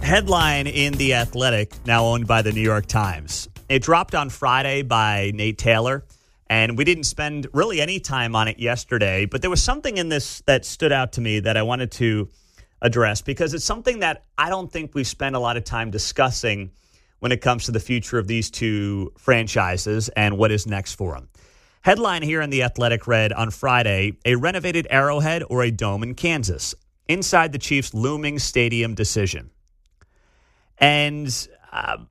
Headline in The Athletic, now owned by the New York Times. It dropped on Friday by Nate Taylor, and we didn't spend really any time on it yesterday, but there was something in this that stood out to me that I wanted to address because it's something that I don't think we've spent a lot of time discussing when it comes to the future of these two franchises and what is next for them. Headline here in The Athletic read on Friday, a renovated Arrowhead or a dome in Kansas, inside the Chiefs' looming stadium decision. And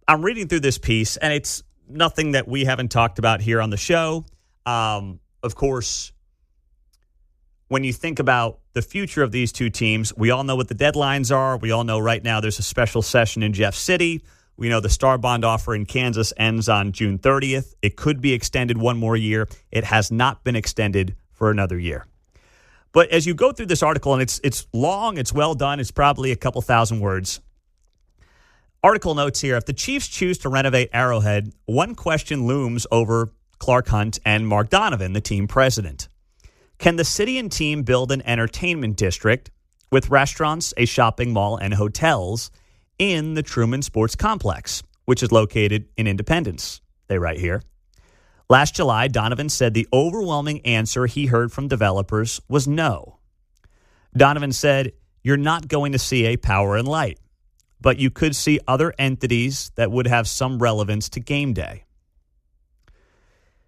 I'm reading through this piece, and it's nothing that we haven't talked about here on the show. Of course, when you think about the future of these two teams, we all know what the deadlines are. We all know right now there's a special session in Jeff City. We know the Star Bond offer in Kansas ends on June 30th. It could be extended one more year. It has not been extended for another year. But as you go through this article, and it's long, it's well done, it's probably a couple thousand words. Article notes here, if the Chiefs choose to renovate Arrowhead, one question looms over Clark Hunt and Mark Donovan, the team president. Can the city and team build an entertainment district with restaurants, a shopping mall, and hotels in the Truman Sports Complex, which is located in Independence? They write here. Last July, Donovan said the overwhelming answer he heard from developers was no. Donovan said, "You're not going to see a Power and Light, but you could see other entities that would have some relevance to game day."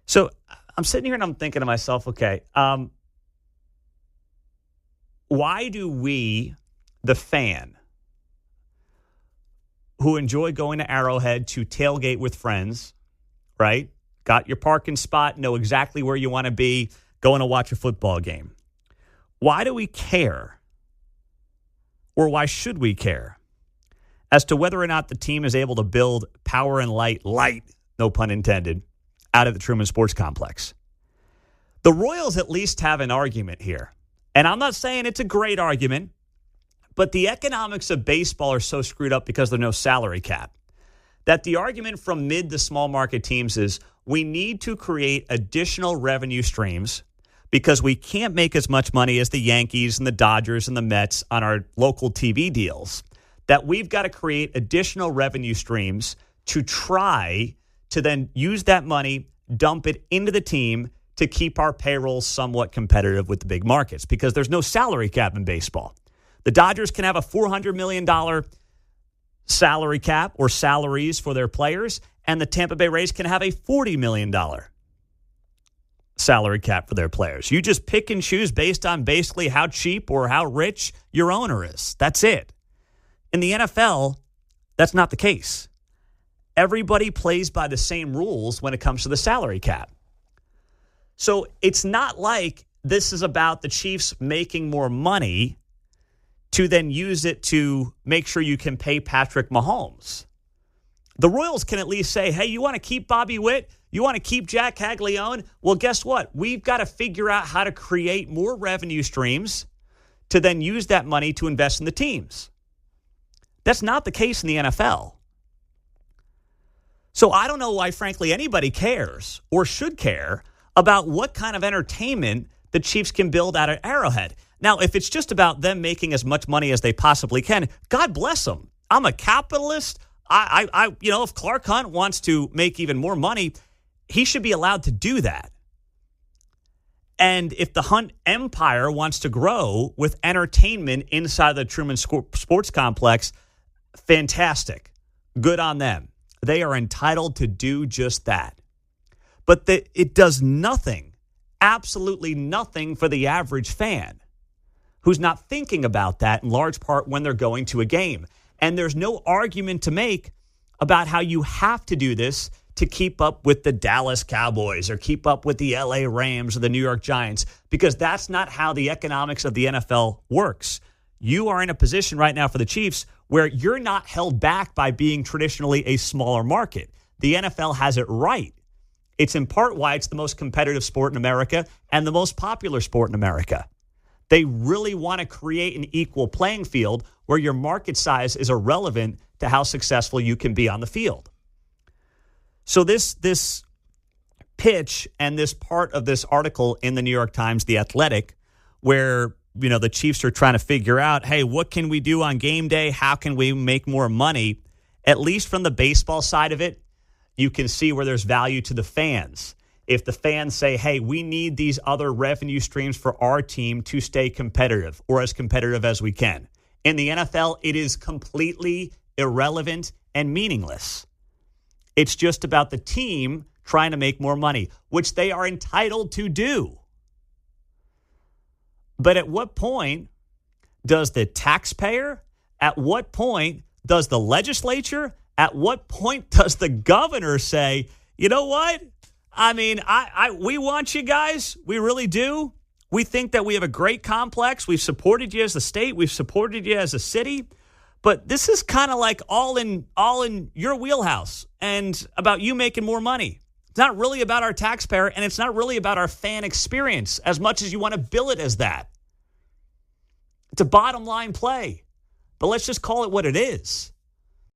So I'm sitting here and I'm thinking to myself, okay, why do we, the fan, who enjoy going to Arrowhead to tailgate with friends, right? Got your parking spot, know exactly where you want to be, going to watch a football game. Why do we care? Or why should we care as to whether or not the team is able to build Power and Light, no pun intended, out of the Truman Sports Complex? The Royals at least have an argument here. And I'm not saying it's a great argument, but the economics of baseball are so screwed up because there's no salary cap that the argument from mid to small market teams is we need to create additional revenue streams because we can't make as much money as the Yankees and the Dodgers and the Mets on our local TV deals, that we've got to create additional revenue streams to try to then use that money, dump it into the team to keep our payroll somewhat competitive with the big markets because there's no salary cap in baseball. The Dodgers can have a $400 million salary cap or salaries for their players, and the Tampa Bay Rays can have a $40 million salary cap for their players. You just pick and choose based on basically how cheap or how rich your owner is. That's it. In the NFL, that's not the case. Everybody plays by the same rules when it comes to the salary cap. So it's not like this is about the Chiefs making more money to then use it to make sure you can pay Patrick Mahomes. The Royals can at least say, hey, you want to keep Bobby Witt? You want to keep Jack Caglione? Well, guess what? We've got to figure out how to create more revenue streams to then use that money to invest in the teams. That's not the case in the NFL. So I don't know why, frankly, anybody cares or should care about what kind of entertainment the Chiefs can build out of Arrowhead. Now, if it's just about them making as much money as they possibly can, God bless them. I'm a capitalist. If Clark Hunt wants to make even more money, he should be allowed to do that. And if the Hunt empire wants to grow with entertainment inside the Truman Sports Complex, fantastic. Good on them. They are entitled to do just that. But it does nothing, absolutely nothing for the average fan who's not thinking about that in large part when they're going to a game. And there's no argument to make about how you have to do this to keep up with the Dallas Cowboys or keep up with the LA Rams or the New York Giants, because that's not how the economics of the NFL works. You are in a position right now for the Chiefs where you're not held back by being traditionally a smaller market. The NFL has it right. It's in part why it's the most competitive sport in America and the most popular sport in America. They really want to create an equal playing field where your market size is irrelevant to how successful you can be on the field. So this pitch and this part of this article in the New York Times, The Athletic, where the Chiefs are trying to figure out, hey, what can we do on game day? How can we make more money? At least from the baseball side of it, you can see where there's value to the fans. If the fans say, hey, we need these other revenue streams for our team to stay competitive or as competitive as we can. In the NFL, it is completely irrelevant and meaningless. It's just about the team trying to make more money, which they are entitled to do. But at what point does the taxpayer, at what point does the legislature, at what point does the governor say, you know what? I mean, we want you guys. We really do. We think that we have a great complex. We've supported you as a state. We've supported you as a city. But this is kind of like all in your wheelhouse and about you making more money. It's not really about our taxpayer, and it's not really about our fan experience as much as you want to bill it as that. It's a bottom line play. But let's just call it what it is.